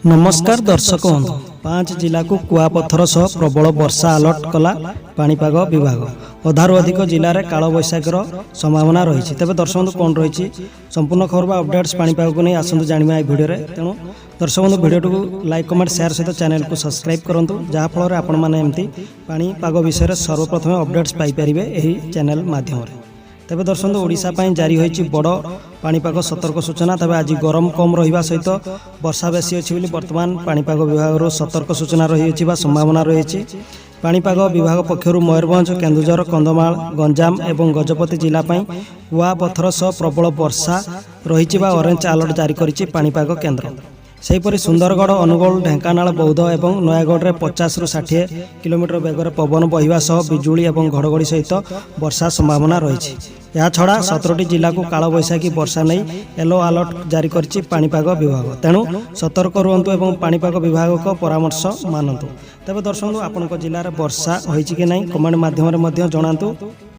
नमस्कार दर्शक बंधु 5 जिला को कुआपथर सह प्रबल वर्षा अलर्ट कला पाणीपाग विभाग अधारू अधिक जिले में काल बैशाखीर संभावना रही। तेज दर्शक बंधु कौन रही संपूर्ण खबर बा अपडेट्स पाणीपाग को नहीं आसतु जाना ये भिडियो तेणु दर्शक बंधु भिडियो को लाइक कमेंट शेयर सहित चैनल को सब्सक्राइब करूँ जहाँफल आपण मैंने एमती पाणीपाग विषय सर्वप्रथम अपडेट्स पाइपर यही चैनल माध्यम। तेज दर्शक ओडिशा जारी होती बड़ पाणीपाग सतर्क सूचना। तेज आज गरम कम रहा सहित वर्षा बेसी अच्छी बर्तमान पाणीपाग विभाग सतर्क सूचना रही संभावना रही। पाणीपाग विभाग पक्षर मयूरभंज केन्दुझर कंधमाल गंजाम और गजपति जिलापाई कुआपथर सह प्रबल वर्षा रही ऑरेंज अलर्ट जारी करिछि पाणीपाग केन्द्र। सेहीपरि सुंदरगढ़ अनुगोल ढेंकानाल बौद्ध और नयागढ़ में 50 ରୁ 60 किलोमीटर बेगर पवन बहिबा सह बिजुली और घड़घड़ी सहित वर्षा संभावना रही। यह छड़ा 17टी जिला को काल बैशाखी वर्षा नहीं येलो अलर्ट जारी करिछि पाणीपाग विभाग। तेणु सतर्क रुहतु और पाणीपाग विभाग को परामर्श मानतु। तेज दर्शक आपन जिले में वर्षा होइछि कि नहीं कमेंट माध्यम जणातु।